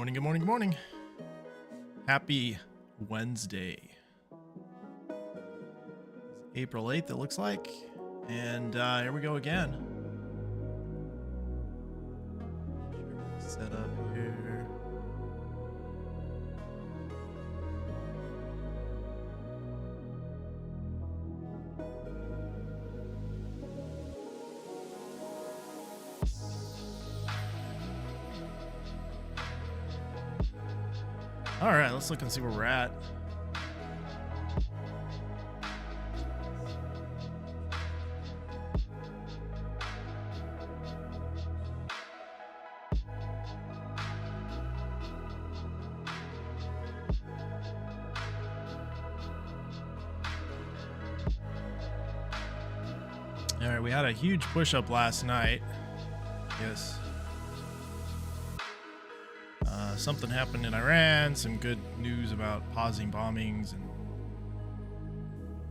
morning, good morning, good morning. Happy Wednesday. It's April 8th, it looks like. And here we go again. Set up here. All right, let's look and see where we're at. All right, we had a huge push up last night. Yes. Something happened in Iran, some good news about pausing bombings and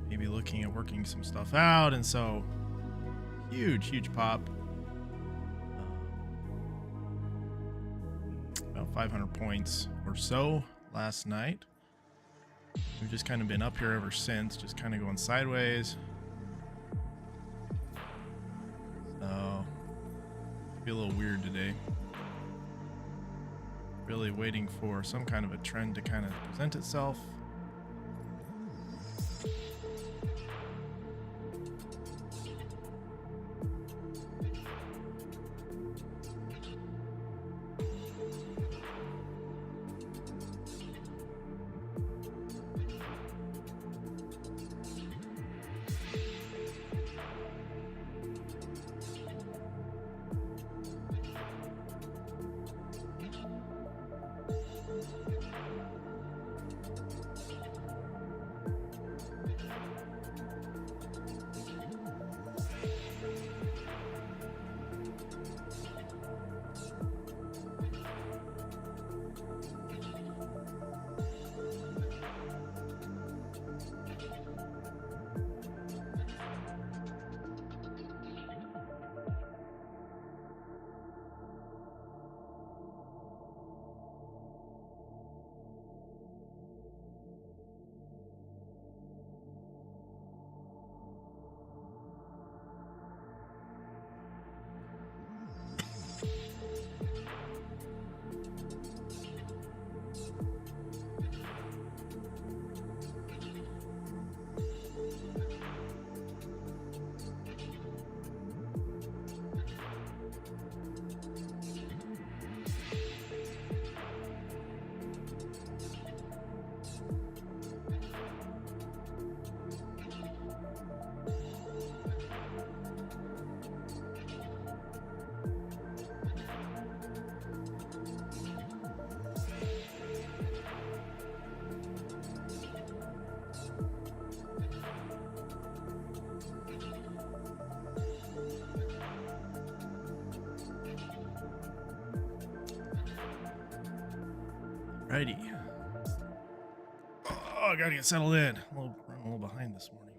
maybe looking at working some stuff out. And so huge pop. About 500 points or so last night. We've just kind of been up here ever since, just kind of going sideways. So it'll be a little weird today. Really waiting for some kind of a trend to kind of present itself. Righty. Oh, I gotta get settled in. Running a little behind this morning.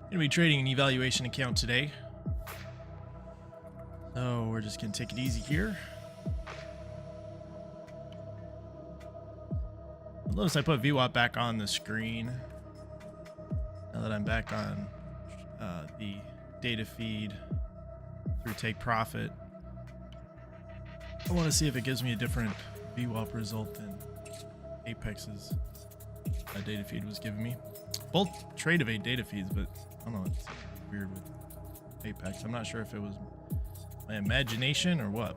Gonna be trading an evaluation account today. So we're just gonna take it easy here. Notice I put VWAP back on the screen. Now that I'm back on the data feed through TakeProfit, I want to see if it gives me a different VWAP result than Apex's data feed was giving me. Both trade evade data feeds, but I don't know, it's weird with Apex. I'm not sure if it was my imagination or what.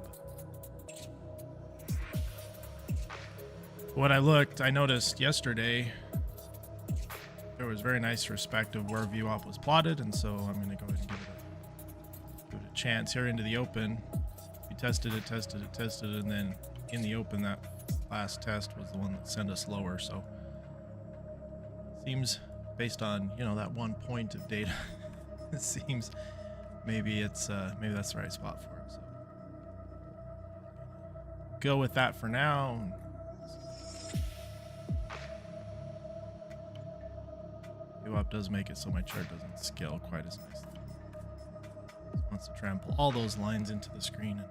When I looked, I noticed yesterday there was very nice respect of where VWAP was plotted, and so I'm going to go ahead and give it a chance here into the open. We tested it, and then in the open, that last test was the one that sent us lower. So seems, based on that 1 point of data, it seems maybe that's the right spot for it. So go with that for now. VWAP does make it so my chart doesn't scale quite as nicely. It wants to try and pull all those lines into the screen.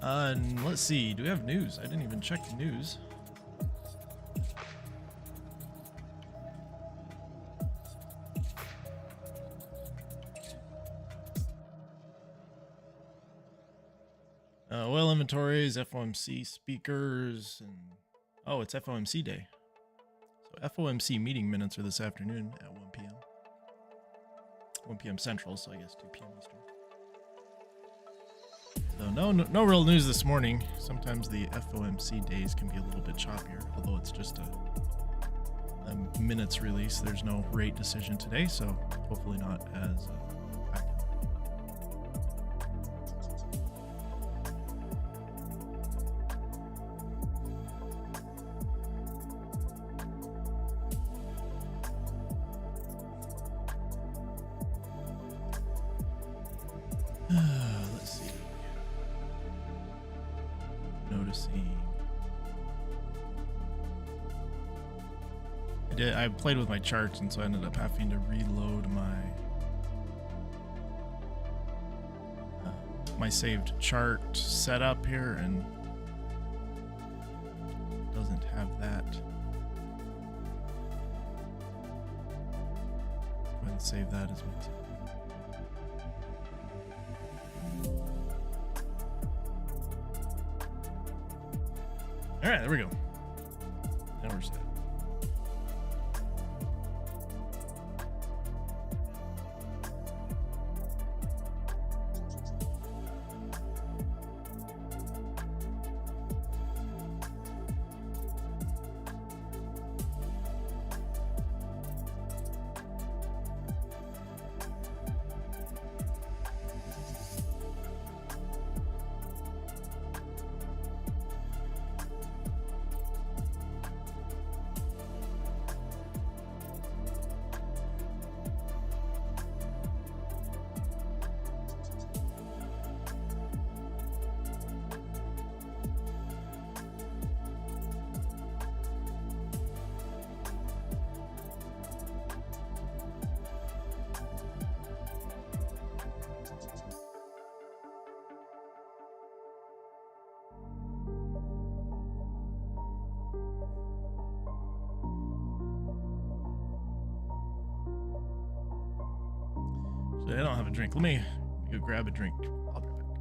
And let's see, do we have news? I didn't even check the news. Oil inventories, FOMC speakers, and oh, it's FOMC day. So FOMC meeting minutes are this afternoon at 1 p.m. 1 p.m. Central, so I guess 2 p.m. Eastern. So no real news this morning. Sometimes the FOMC days can be a little bit choppier, although it's just a minutes release. There's no rate decision today, so hopefully not as active. Let's see. Noticing. I played with my charts, and so I ended up having to reload my saved chart setup here, and it doesn't have that. Go ahead and save that as well. All right, there we go. Now we're set. I don't have a drink. Let me go grab a drink. I'll be right back.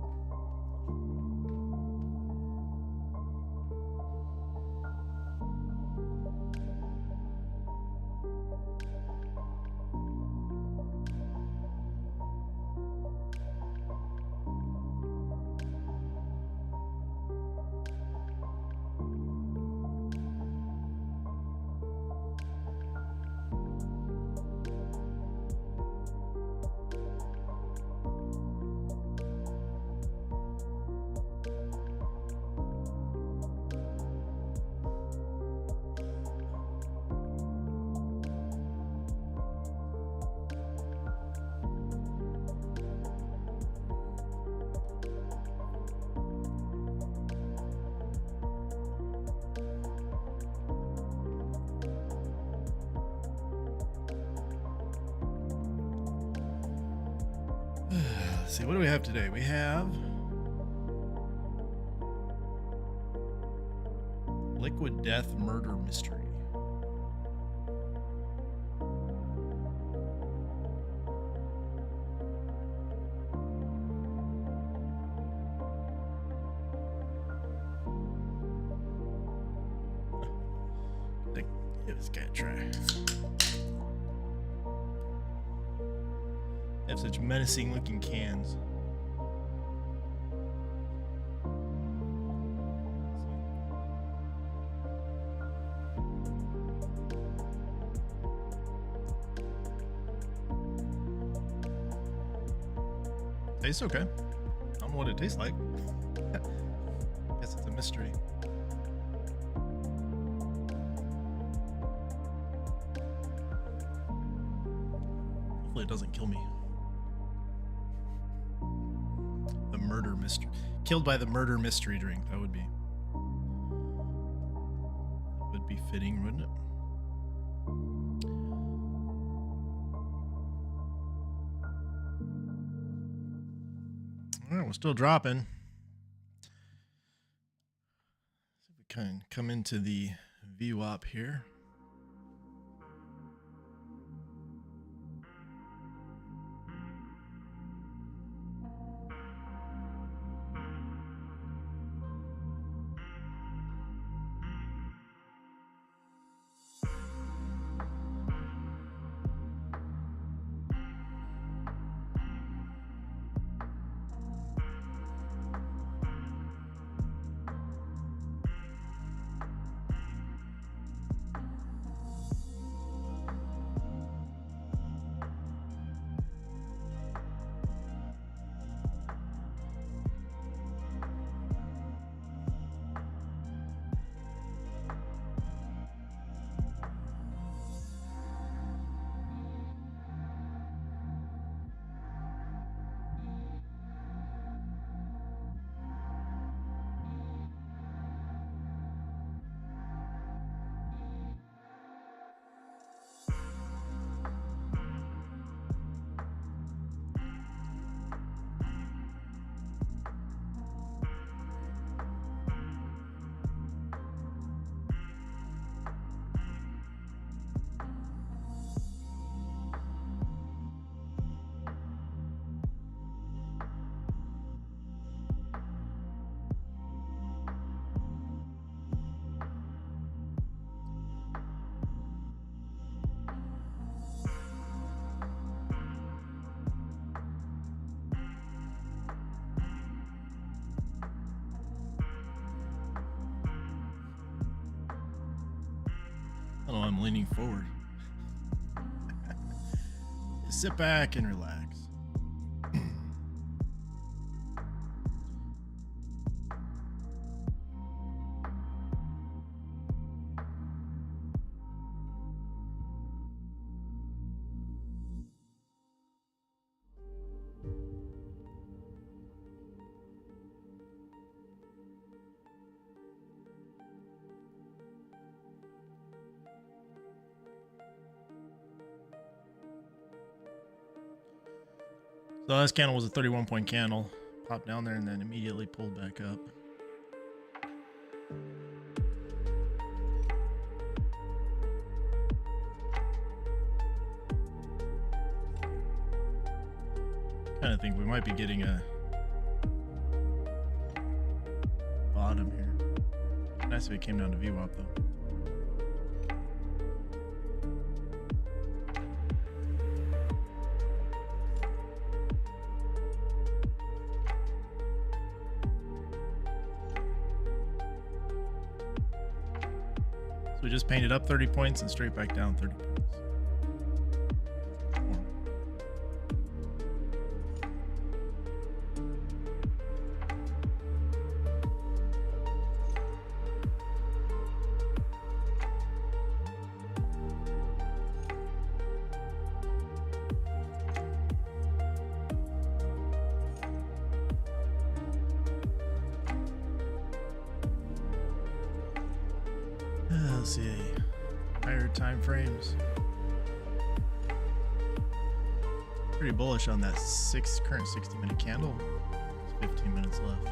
Let's see, what do we have today? We have Liquid Death Murder Mystery. Give this guy a try. They have such menacing looking cans. Tastes okay. I don't know what it tastes like. Guess it's a mystery. Hopefully it doesn't kill me. The murder mystery. Killed by the murder mystery drink. That would be fitting, wouldn't it? All right, we're still dropping. So we can come into the VWAP here. I don't know, I'm leaning forward. Sit back and relax. So last candle was a 31-point candle. Popped down there and then immediately pulled back up. Kind of think we might be getting a bottom here. Nice if it came down to VWAP though. So we just painted up 30 points and straight back down 30 points. Let's see, higher time frames. Pretty bullish on that current 60-minute candle. There's 15 minutes left.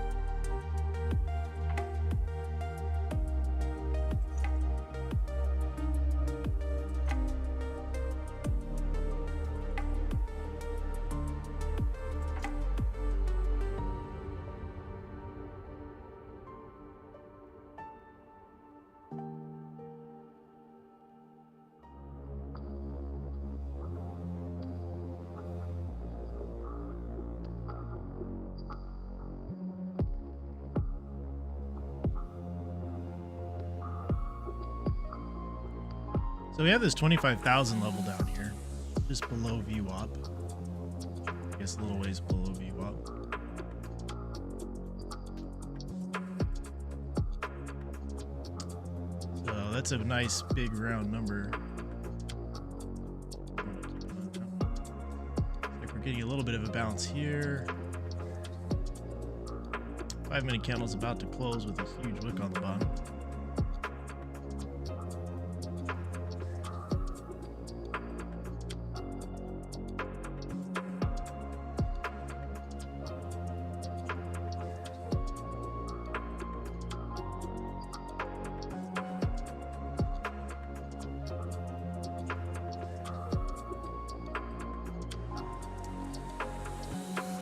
So we have this 25,000 level down here, just below VWAP. I guess a little ways below VWAP. VWAP. So that's a nice big round number. Like we're getting a little bit of a bounce here. 5-minute candle's about to close with a huge wick on the bottom.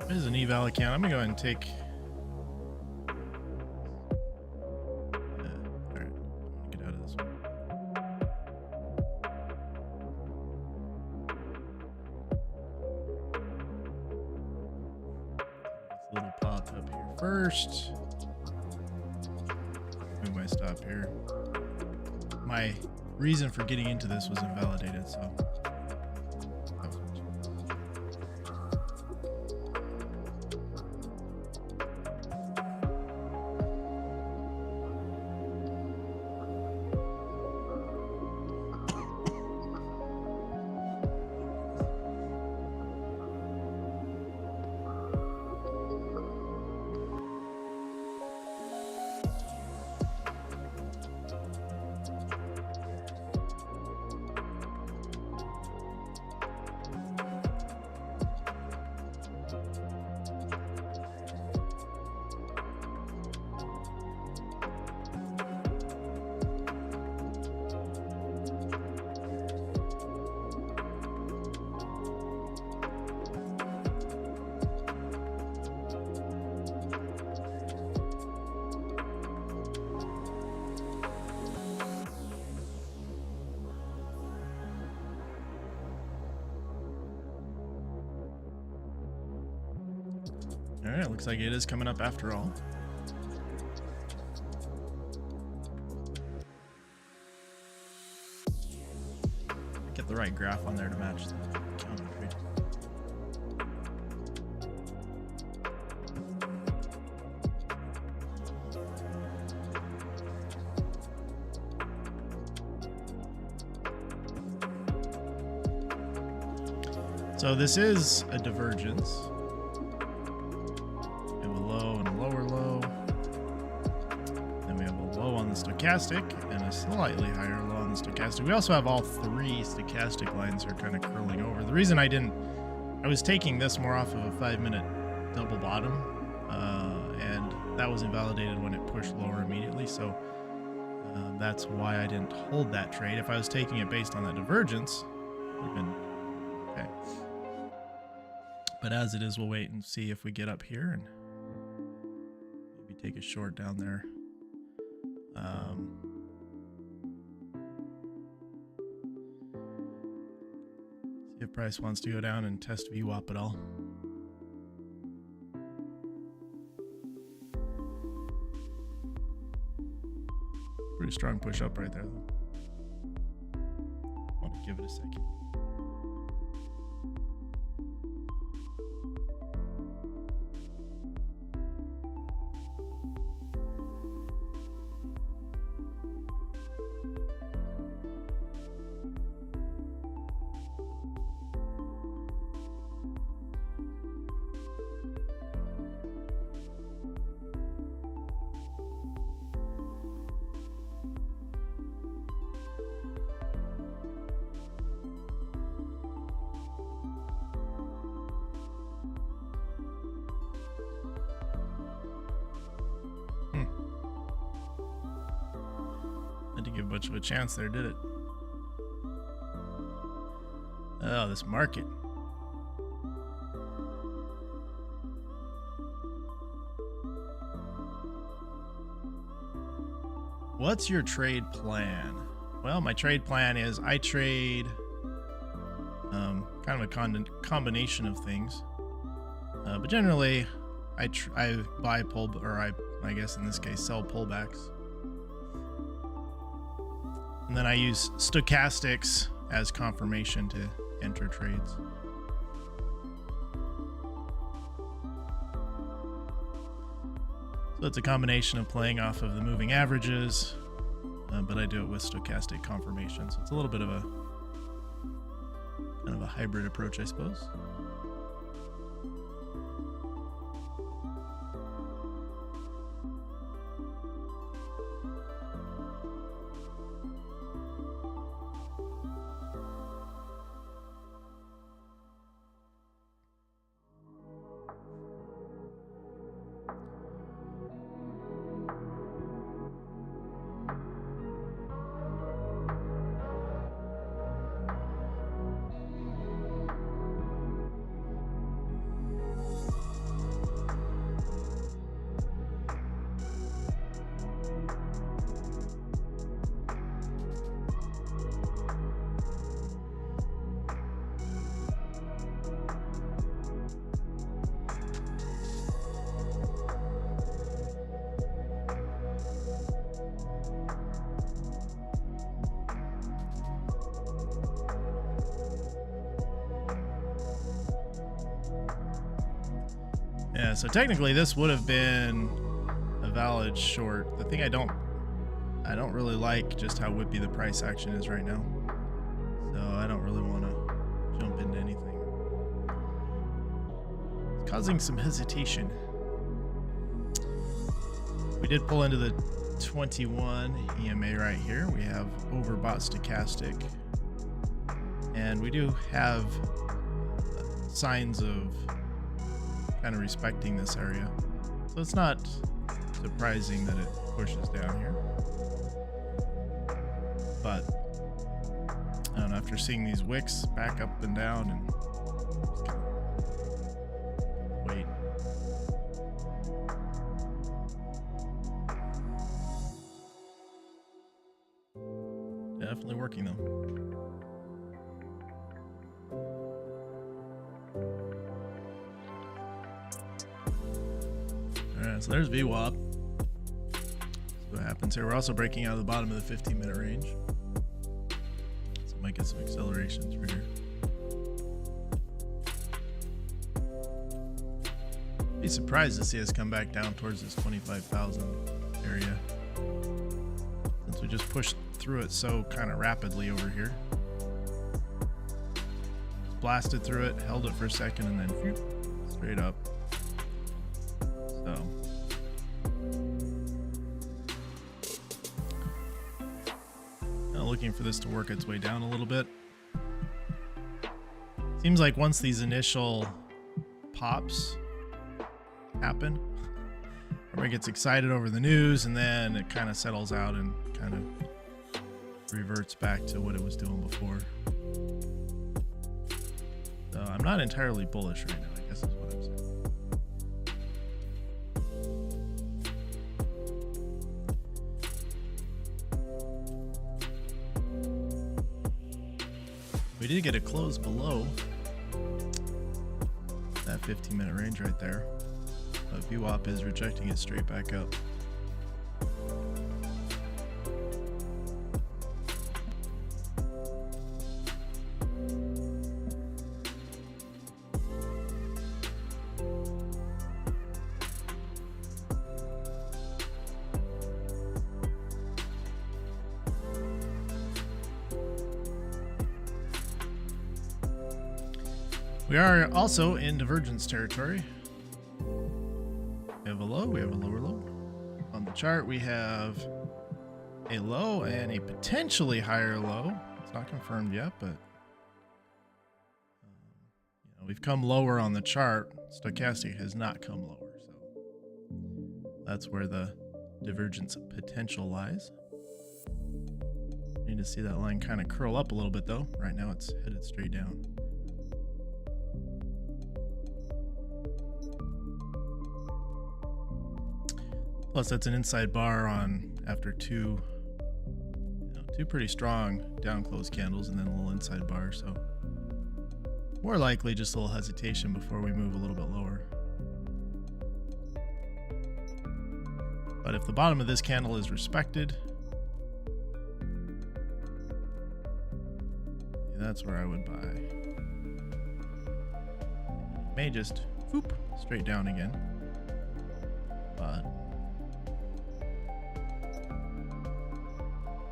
This is an eval account. I'm gonna go ahead and take. All right, get out of this one. This little pop up here first. Move my stop here. My reason for getting into this was invalidated, so. All right, looks like it is coming up after all. Get the right graph on there to match the counter trade. So this is a divergence. Stochastic and a slightly higher low on the stochastic. We also have all three stochastic lines are kind of curling over. The reason I was taking this more off of a 5-minute double bottom, and that was invalidated when it pushed lower immediately. So that's why I didn't hold that trade. If I was taking it based on that divergence, it would have been okay. But as it is, we'll wait and see if we get up here and maybe take a short down there. See if price wants to go down and test VWAP at all. Pretty strong push up right there, though. Want to give it a second. To give much of a chance there, did it? Oh, this market. What's your trade plan? Well, my trade plan is I trade kind of a combination of things, but generally I buy pull, or I guess in this case sell pullbacks. And then I use stochastics as confirmation to enter trades. So it's a combination of playing off of the moving averages, but I do it with stochastic confirmation. So it's a little bit of a kind of a hybrid approach, I suppose. Yeah, so technically this would have been a valid short. The thing I don't really like just how whippy the price action is right now. So I don't really want to jump into anything. It's causing some hesitation. We did pull into the 21 EMA right here. We have overbought stochastic. And we do have signs of kind of respecting this area. So it's not surprising that it pushes down here. But I don't know, after seeing these wicks back up and down and just kind of wait. Definitely working though. So there's VWAP. See what happens here. We're also breaking out of the bottom of the 15-minute range. So might get some acceleration through here. Be surprised to see us come back down towards this 25,000 area, since we just pushed through it so kind of rapidly over here. Just blasted through it, held it for a second, and then phew, straight up. So looking for this to work its way down a little bit. Seems like once these initial pops happen, everybody gets excited over the news, and then it kind of settles out and kind of reverts back to what it was doing before. So I'm not entirely bullish right now, I guess is what I'm saying. We did get a close below that 15-minute range right there, but VWAP is rejecting it straight back up. We are also in divergence territory. We have a low, we have a lower low. On the chart, we have a low and a potentially higher low. It's not confirmed yet, but we've come lower on the chart. Stochastic has not come lower, so that's where the divergence potential lies. Need to see that line kind of curl up a little bit though. Right now it's headed straight down. Plus, that's an inside bar on after two pretty strong down close candles and then a little inside bar. So more likely just a little hesitation before we move a little bit lower. But if the bottom of this candle is respected, that's where I would buy. May just whoop straight down again, but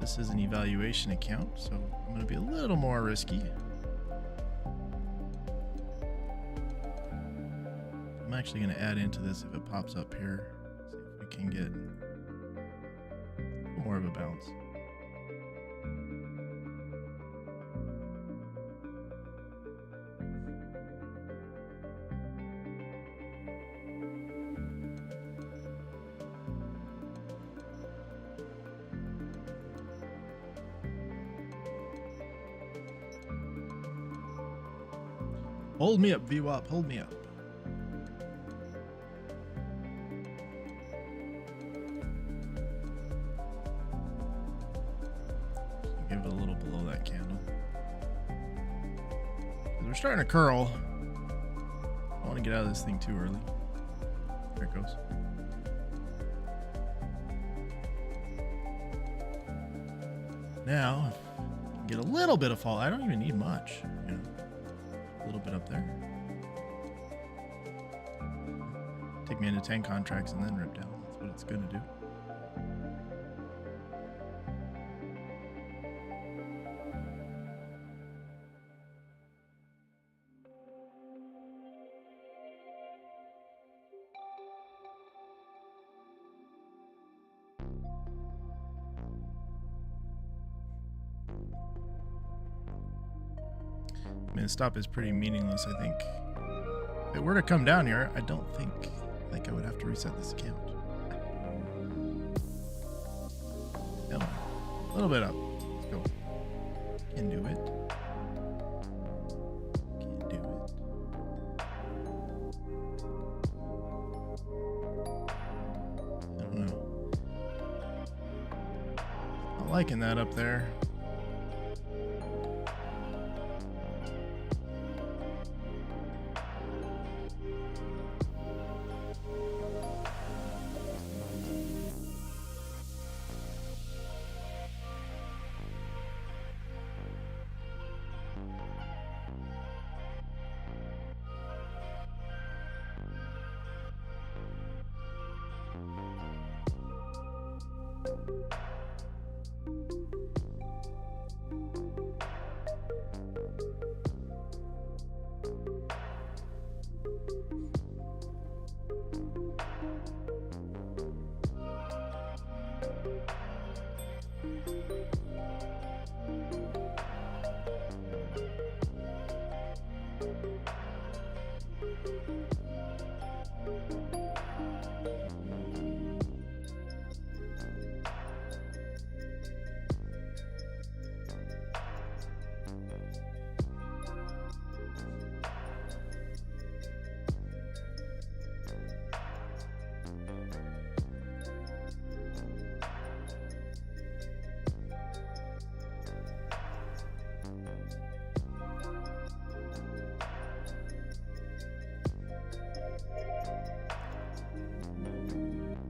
This is an evaluation account, so I'm going to be a little more risky. I'm actually going to add into this if it pops up here. See if we can get more of a bounce. Hold me up, VWAP, hold me up. Give it a little below that candle. We're starting to curl. I don't want to get out of this thing too early. There it goes. Now, if I can get a little bit of fall, I don't even need much, you know. A little bit up there. Take me into 10 contracts and then rip down. That's what it's going to do. I mean, the stop is pretty meaningless, I think. If it were to come down here, I don't think I would have to reset this account. Come on. A little bit up. Let's go. Can do it. Can do it. I don't know. I'm liking that up there.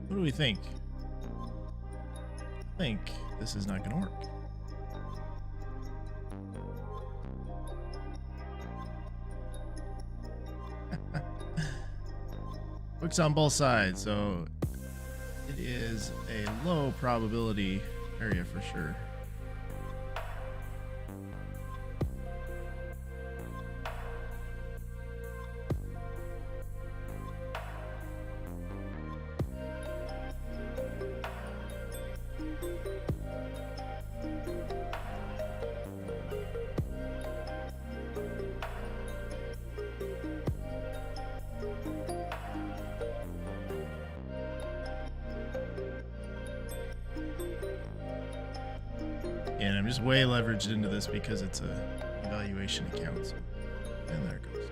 What do we think? I think this is not going to work. Works on both sides, so it is a low probability area for sure. And I'm just way leveraged into this because it's a evaluation account. So, and there it goes.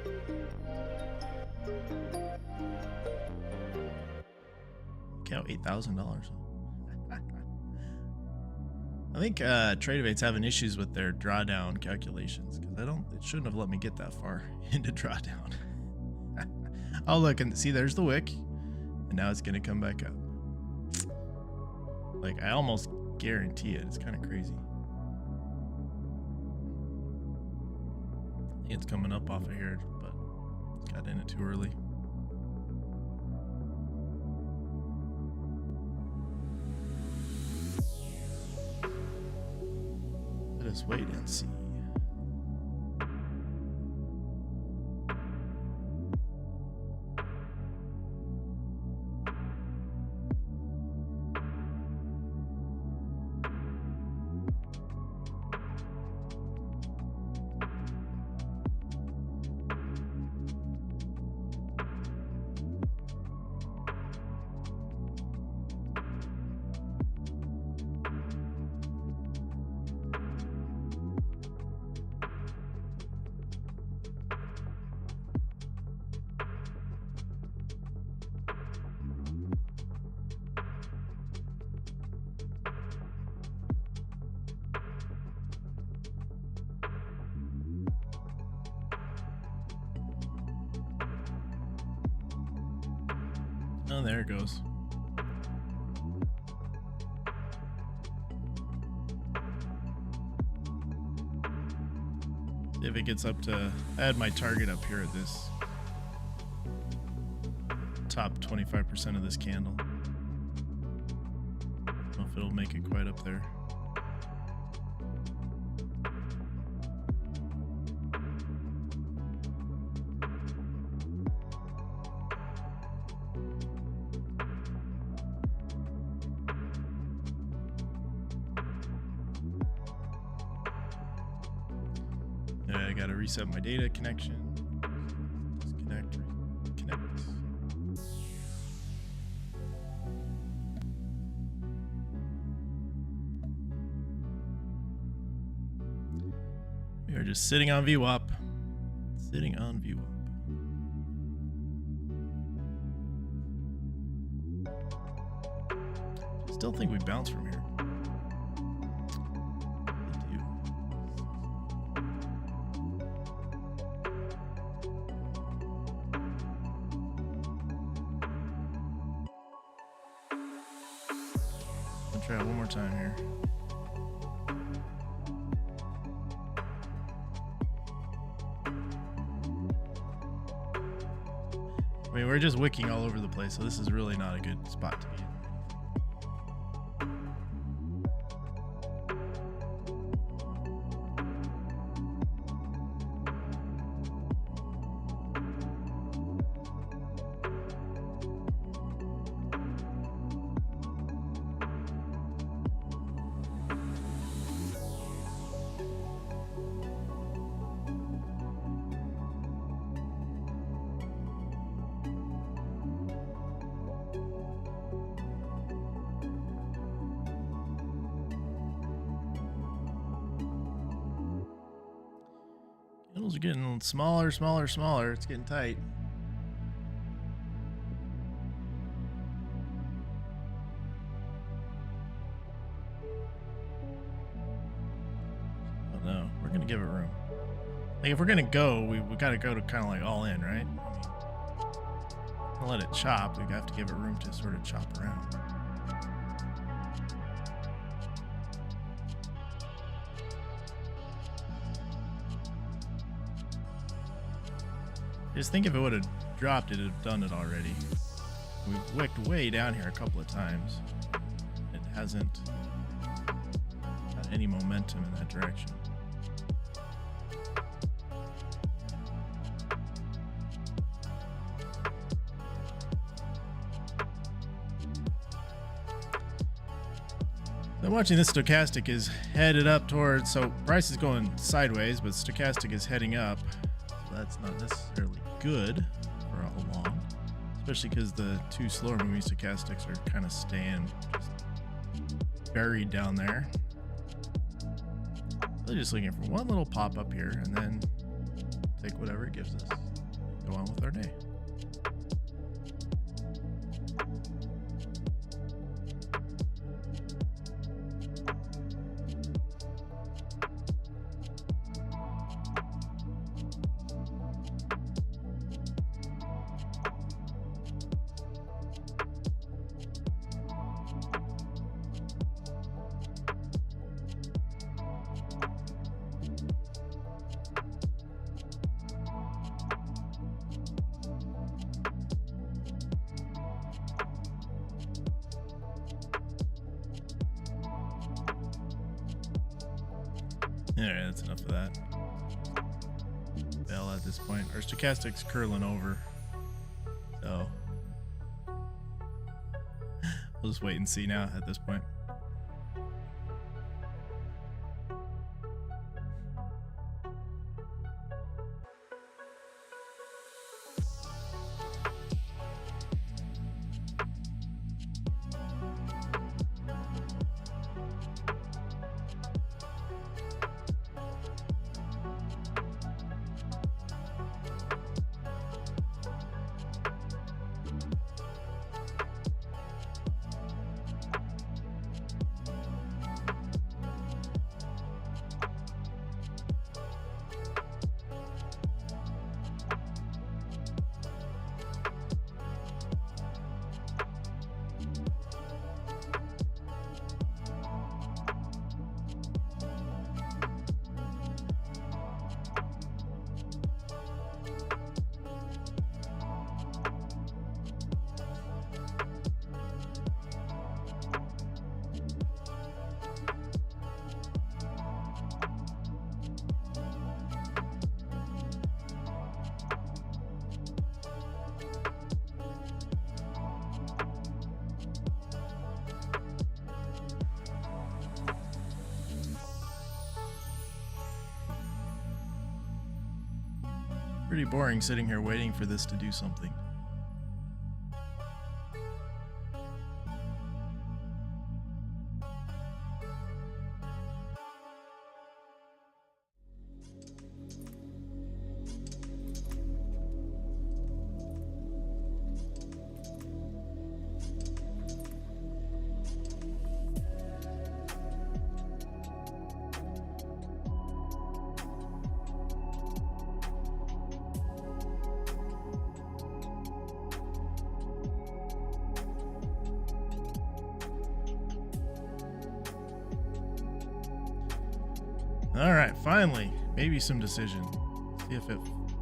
Account $8,000. I think TradeAvate's having issues with their drawdown calculations because it shouldn't have let me get that far into drawdown. Oh, look, and see, there's the wick, and now it's going to come back up. Like, I almost guarantee it. It's kind of crazy. I think it's coming up off of here, but got in it too early. Just wait and see. Oh, there it goes. See if it gets up to, I had my target up here at this top 25% of this candle. I don't know if it'll make it quite up there. I gotta reset my data connection. Disconnect, connect. We are just sitting on VWAP. Sitting on VWAP. Still think we bounce from here. Try it one more time here. I mean, we're just wicking all over the place, so this is really not a good spot to be in. Candles are getting smaller, smaller, smaller. It's getting tight. Oh no, we're gonna give it room. Like if we're gonna go, we gotta go to kind of like all in, right? I mean, we'll let it chop. We have to give it room to sort of chop around. Just think if it would have dropped, it'd have done it already. We've wicked way down here a couple of times. It hasn't got any momentum in that direction. I'm watching this stochastic is headed up towards, so price is going sideways, but stochastic is heading up. So that's not necessarily good for a long, especially because the two slower moving stochastics are kind of staying just buried down there. Really just looking for one little pop up here and then take whatever it gives us. Go on with our day. Alright, that's enough of that. Bell at this point. Our stochastic's curling over. So we'll just wait and see now at this point. Pretty boring sitting here waiting for this to do something. All right, finally, maybe some decision. See if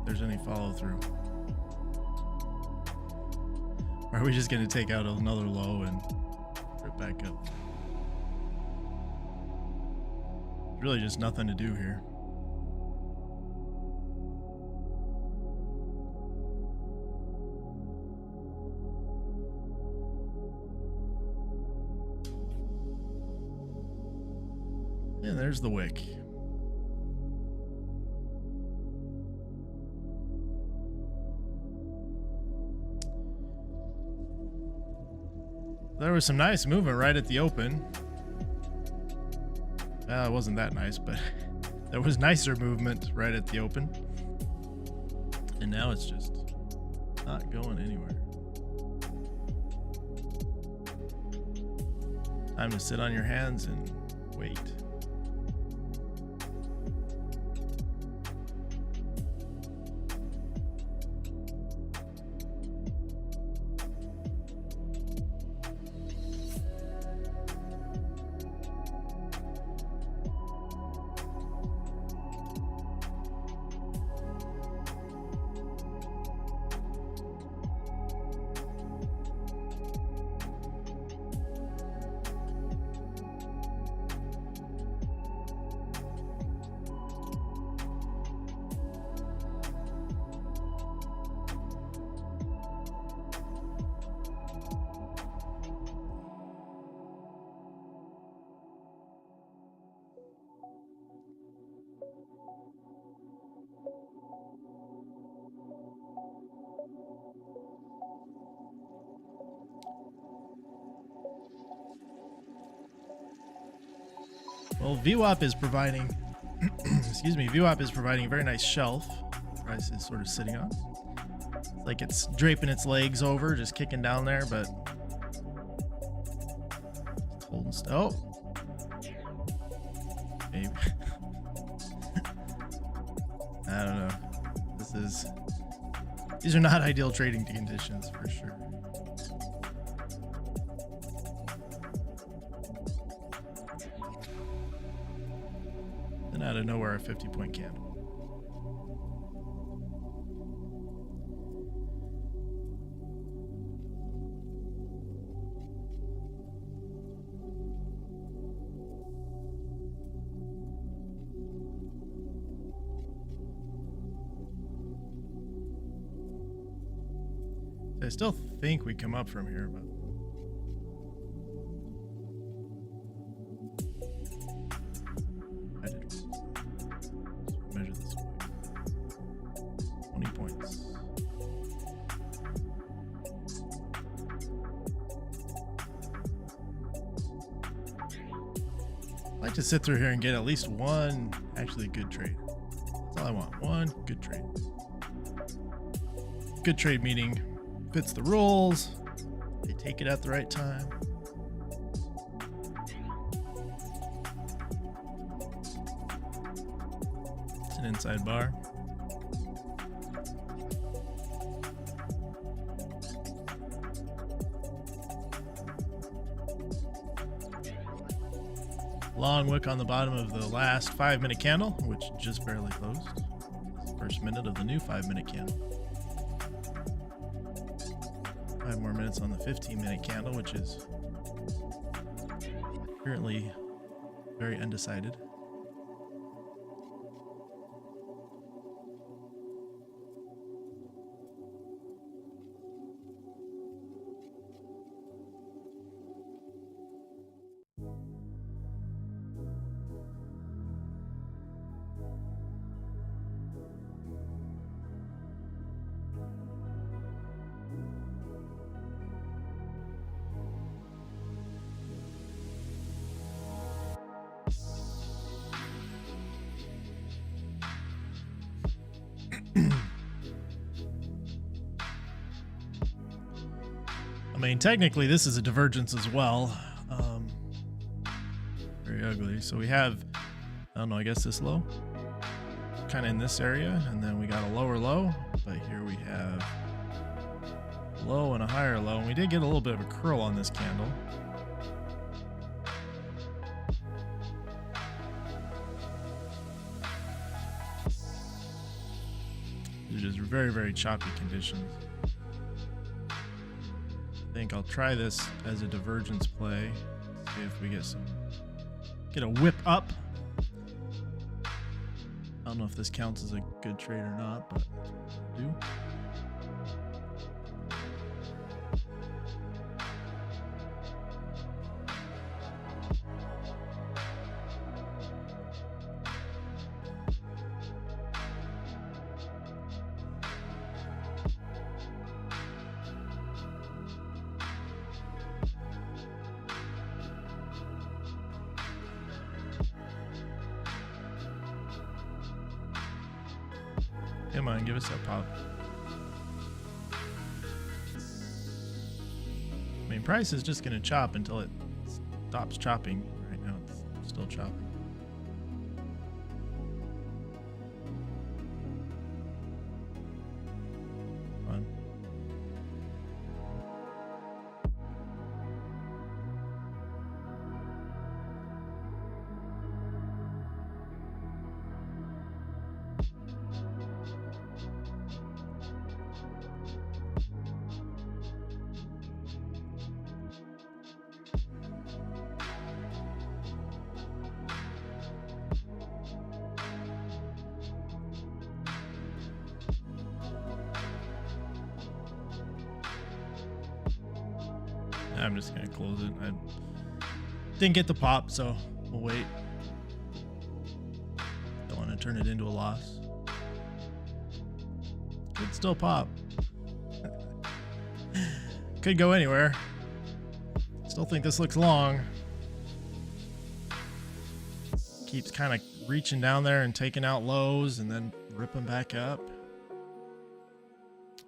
there's any follow through. Or are we just going to take out another low and rip back up? There's really just nothing to do here. Yeah, there's the wick. There was some nice movement right at the open. Well, it wasn't that nice, but there was nicer movement right at the open. And now it's just not going anywhere. Time to sit on your hands and wait. Well, VWAP is providing, excuse me, VWAP is providing a very nice shelf. Price is sort of sitting on. It's like it's draping its legs over, just kicking down there, but it's holding still. Oh, maybe. I don't know. These are not ideal trading conditions for sure. And out of nowhere, a 50-point candle. I still think we come up from here, but I did measure this way. 20 points. I like to sit through here and get at least one actually good trade. That's all I want. One good trade. Good trade meaning fits the rules. They take it at the right time. It's an inside bar. Long wick on the bottom of the last 5-minute candle, which just barely closed. First minute of the new 5-minute candle. 5 more minutes on the 15-minute candle, which is currently very undecided. I mean, technically, this is a divergence as well. Very ugly. So we have, I don't know, I guess this low, kind of in this area, and then we got a lower low, but here we have a low and a higher low, and we did get a little bit of a curl on this candle. They're just very, very choppy conditions. I think I'll try this as a divergence play. See if we get a whip up. I don't know if this counts as a good trade or not, but I do. Come on, give us that pop. I mean, price is just going to chop until it stops chopping. Right now, it's still chopping. Fun. I'm just gonna close it. I didn't get the pop, so we'll wait. Don't want to turn it into a loss. Could still pop. Could go anywhere. Still think this looks long. Keeps kind of reaching down there and taking out lows and then ripping back up.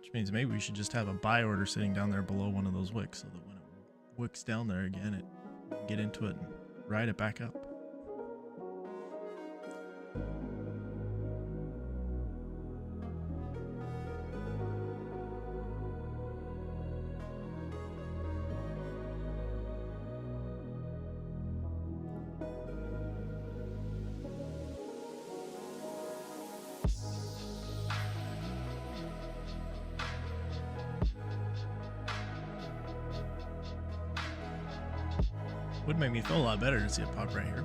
Which means maybe we should just have a buy order sitting down there below one of those wicks so that when it wicks down there again, it get into it and ride it back up. Would make me feel a lot better to see a pop right here.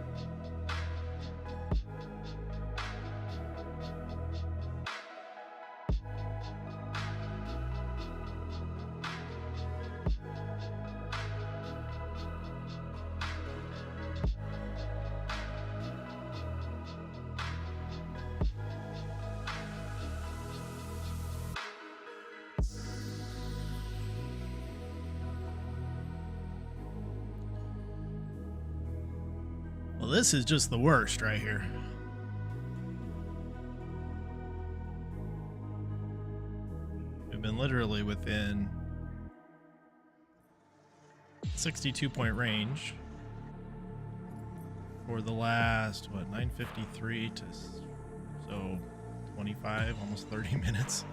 Well, this is just the worst right here. We've been literally within 62-point range for the last, what, 9:53 to so 25, almost 30 minutes.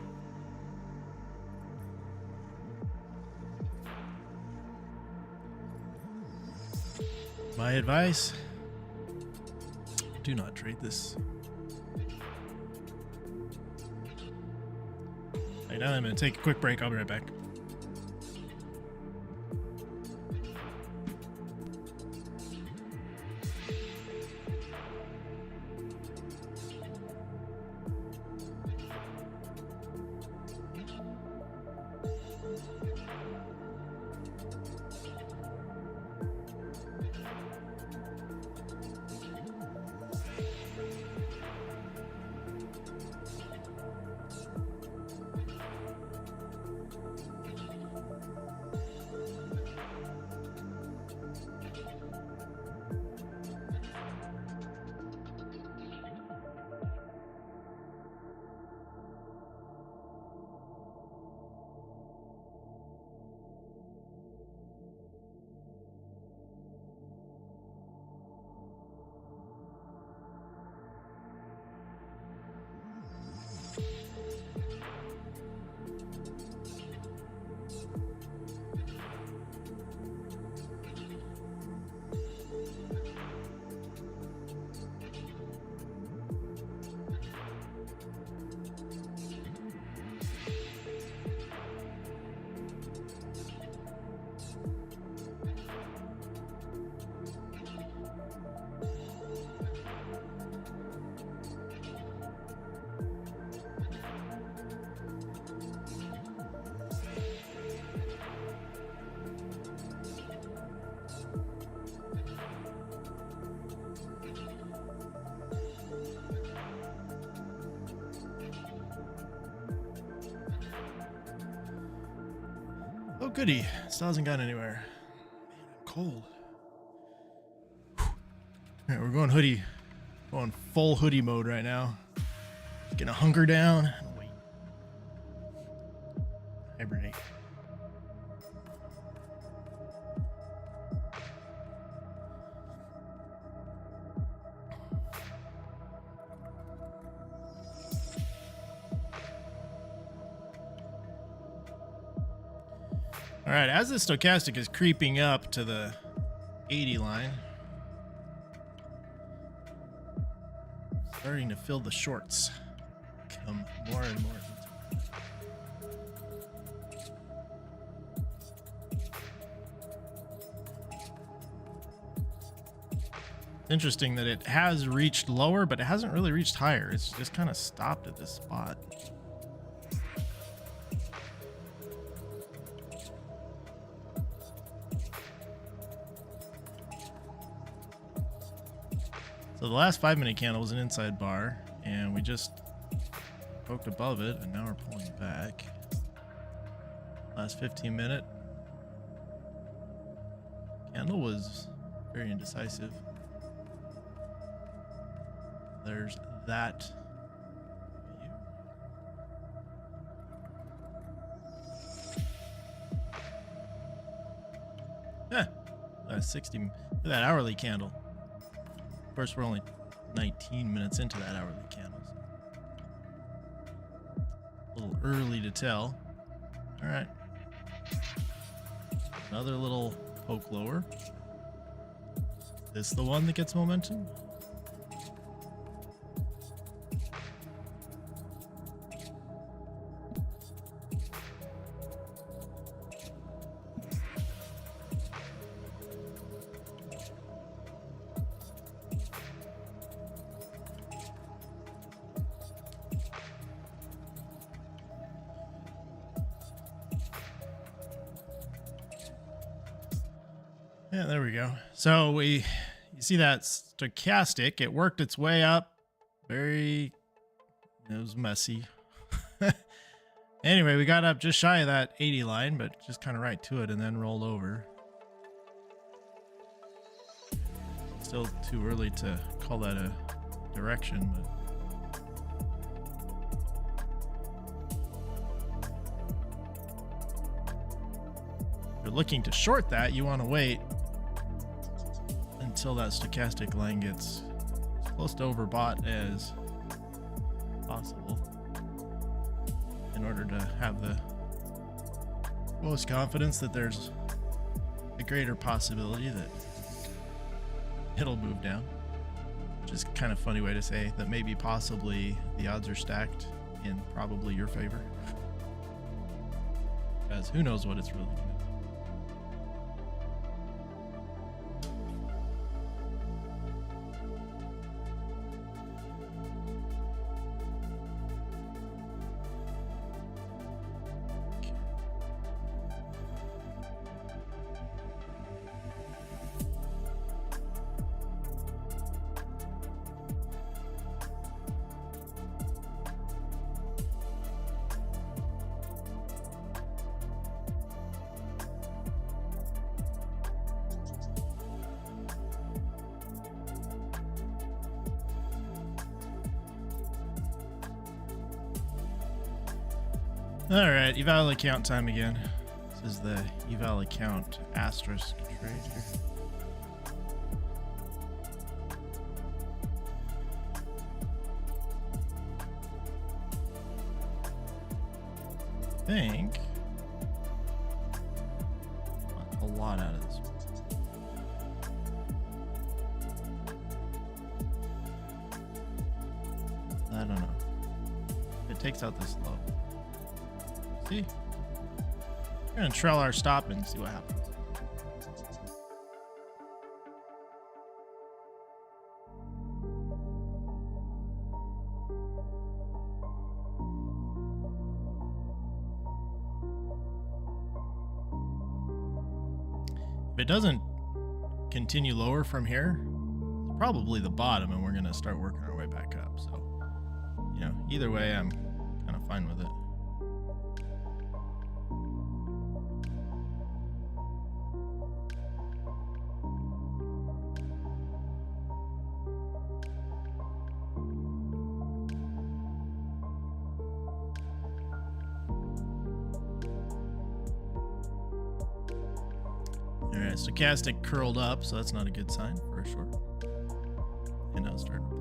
My advice, do not trade this. Right now I'm going to take a quick break. I'll be right back. Oh, goody. Still hasn't gone anywhere. Man, I'm cold. All right, we're going hoodie. Going full hoodie mode right now. Just gonna hunker down and wait. Hibernate. All right, as the stochastic is creeping up to the 80 line, starting to fill the shorts. Come more and more. Interesting that it has reached lower, but it hasn't really reached higher. It's just kind of stopped at this spot. So the last 5-minute candle was an inside bar, and we just poked above it, and now we're pulling back. Last 15-minute candle was very indecisive. There's that view. Last 60. Look at that hourly candle. Of course, we're only 19 minutes into that hourly candle. A little early to tell. All right. Another little poke lower. Is this the one that gets momentum? Yeah, there we go. So you see that stochastic, it worked its way up. It was messy. Anyway, we got up just shy of that 80 line, but just kind of right to it and then rolled over. Still too early to call that a direction, but if you're looking to short that, you want to wait until that stochastic line gets as close to overbought as possible in order to have the most confidence that there's a greater possibility that it'll move down. Which is kind of funny way to say that maybe possibly the odds are stacked in probably your favor. Because who knows what it's really going to do. All right, eval account time again. This is the eval account asterisk trade here. I think a lot out of this one. I don't know. It takes out this low. See? We're gonna trail our stop and see what happens. If it doesn't continue lower from here, it's probably the bottom and we're gonna start working our way back up. So, you know, either way, I'm kind of fine with it. Alright, stochastic curled up, so that's not a good sign for a short. And now it's starting to pull.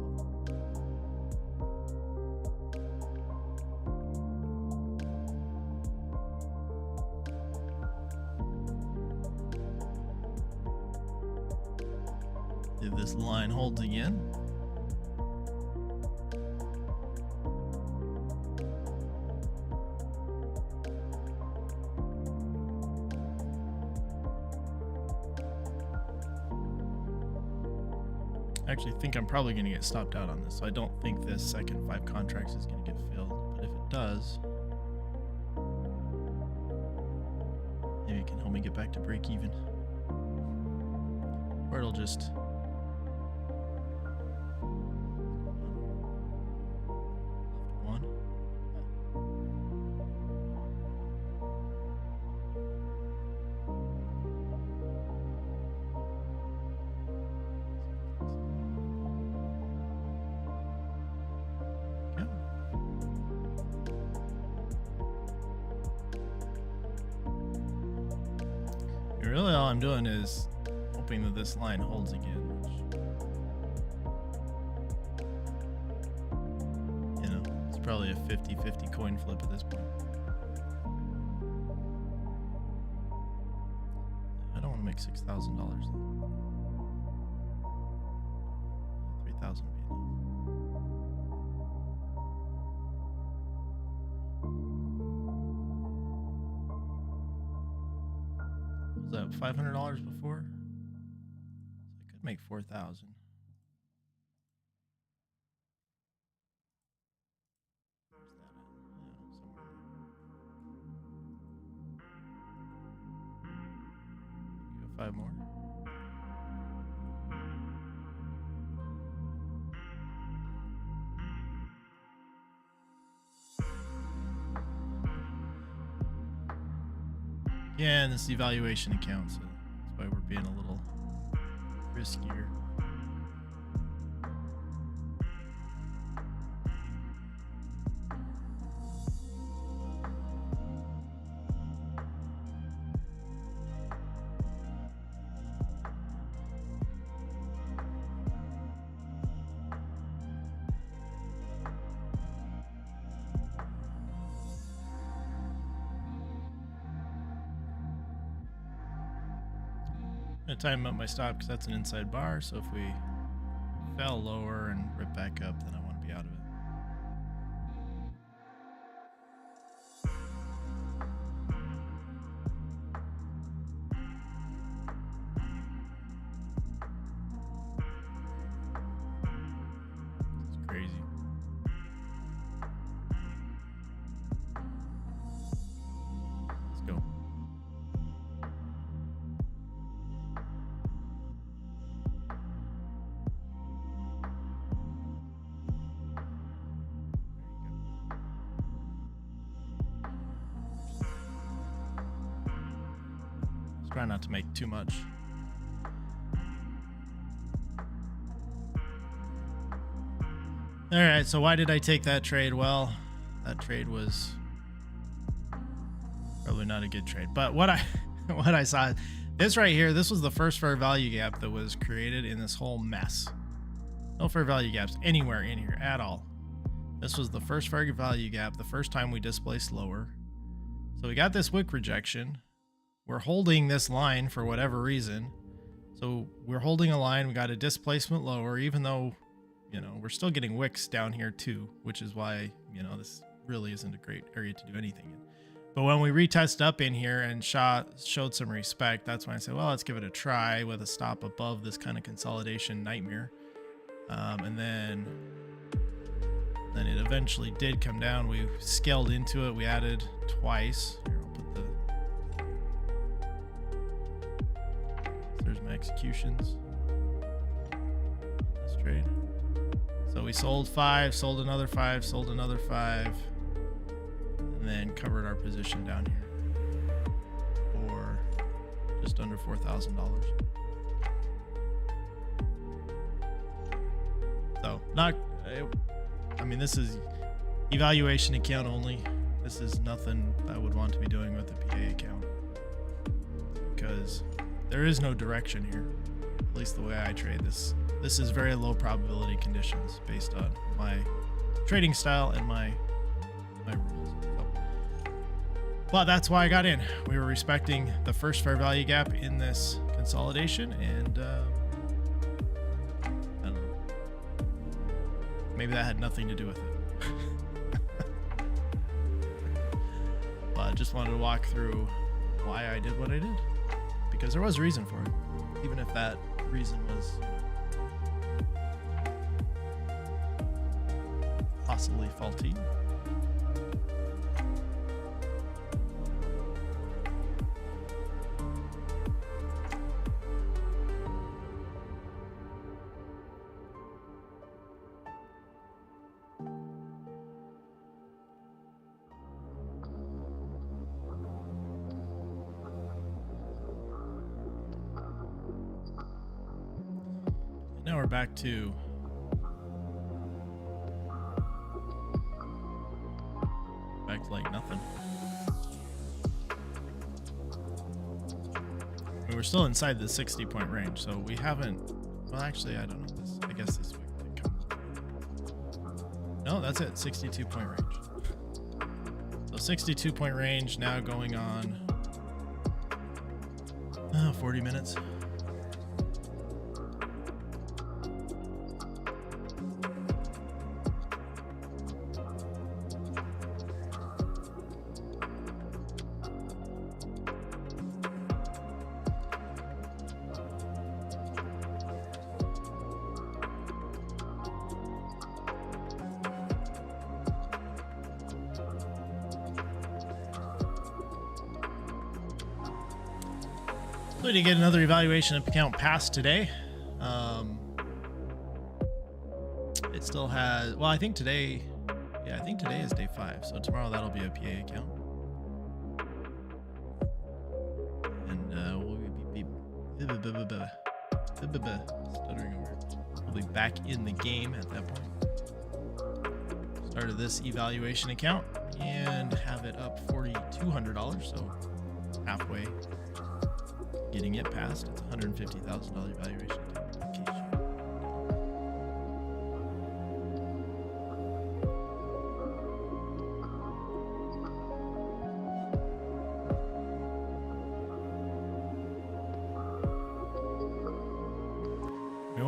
If this line holds again. I actually think I'm probably going to get stopped out on this, so I don't think this second 5 contracts is going to get filled. But if it does, maybe it can help me get back to break even. Or it'll just one. Really, all I'm doing is hoping that this line holds again, which, you know, it's probably a 50-50 coin flip at this point. I don't want to make $6,000 though. 3,000 would be enough. That $500 before, so I could make 4,000. Go 5 more. Yeah, and this evaluation account, so that's why we're being a little riskier. gonna time up my stop because that's an inside bar. So if we fell lower and rip back up, then I want to be out of it. It's crazy. Let's go. Try not to make too much. All right, so why did I take that trade? Well, that trade was probably not a good trade. But what I saw, this right here, this was the first fair value gap that was created in this whole mess. No fair value gaps anywhere in here at all. This was the first fair value gap, the first time we displaced lower. So we got this wick rejection. We're holding this line for whatever reason. So we're holding a line. We got a displacement lower, even though, you know, we're still getting wicks down here too, which is why, you know, this really isn't a great area to do anything in. But when we retest up in here and showed some respect, that's when I said, well, let's give it a try with a stop above this kind of consolidation nightmare. And then it eventually did come down. We scaled into it. We added twice. Here, I'll put the... There's my executions. This trade. So we sold 5, sold another 5, sold another 5, and then covered our position down here for just under $4,000. So not, I mean, this is evaluation account only. This is nothing I would want to be doing with a PA account because there is no direction here, at least the way I trade this. This is very low probability conditions based on my trading style and my rules. So, but that's why I got in. We were respecting the first fair value gap in this consolidation, and I don't know. Maybe that had nothing to do with it. But I just wanted to walk through why I did what I did. Because there was a reason for it, even if that reason was possibly faulty. Now we're back to like nothing. I mean, we're still inside the 60-point range, so we haven't. Well, actually, I don't know this. I guess this week did come. No, that's it. 62-point range. So 62-point range now going on 40 minutes. So to get another evaluation account passed today. It still has, well, I think today is day 5. So tomorrow that'll be a PA account. And we'll be stuttering over. We'll be back in the game at that point. Started this evaluation account and have it up $4,200, so halfway getting it passed. It's $150,000 evaluation.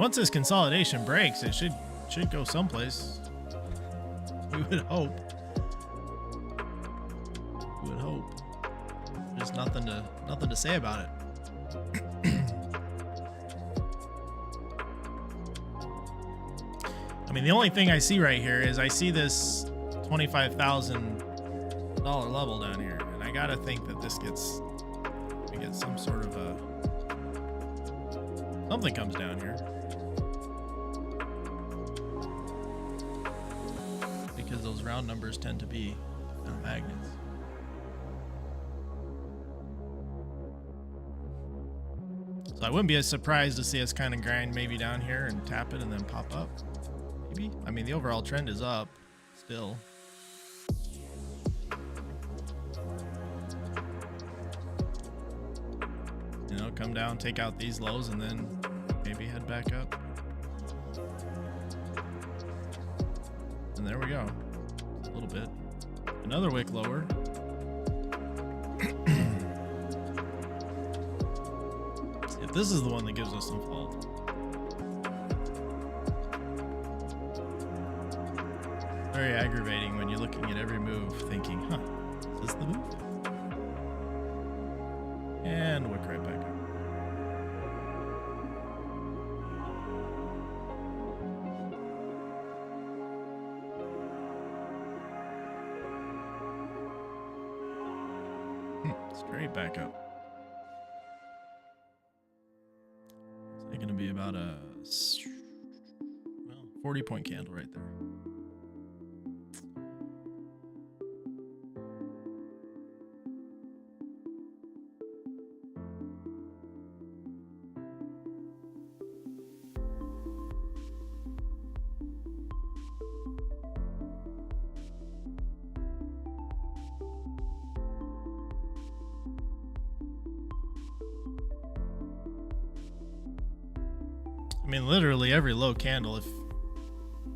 once this consolidation breaks, it should go someplace. We would hope. We would hope. There's nothing to say about it. I mean, the only thing I see right here is I see this $25,000 level down here, and I gotta think that this gets some sort of a something comes down here, because those round numbers tend to be magnets. So I wouldn't be as surprised to see us kind of grind maybe down here and tap it and then pop up. Maybe. I mean, the overall trend is up still. You know, come down, take out these lows, and then maybe head back up. And there we go. A little bit. Another wick lower. See if this is the one that gives us some fault. Very aggravating when you're looking at every move thinking, huh, is this the move? And wick right back up. Straight back up. It's going to be about a 40-point candle right there. I mean, literally every low candle, if,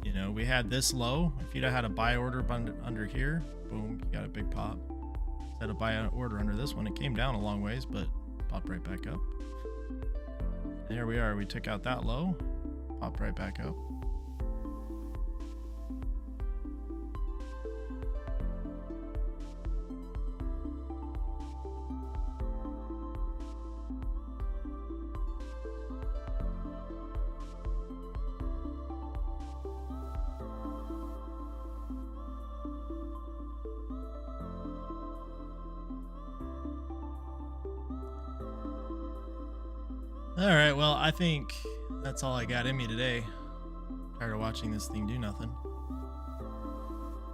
you know, we had this low, if you'd have had a buy order under here, boom, you got a big pop. Had a buy order under this one. It came down a long ways, but popped right back up. There we are. We took out that low, popped right back up. All right, well, I think that's all I got in me today. Tired of watching this thing do nothing.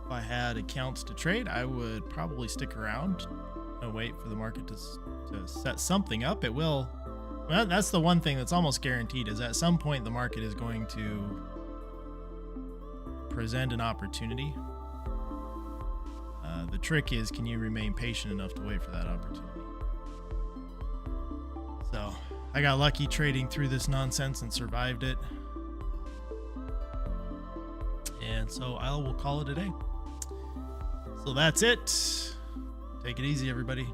If I had accounts to trade, I would probably stick around and wait for the market to set something up. It will. Well, that's the one thing that's almost guaranteed, is at some point the market is going to present an opportunity. The trick is, can you remain patient enough to wait for that opportunity? So I got lucky trading through this nonsense and survived it. And so I will call it a day. So that's it. Take it easy, everybody.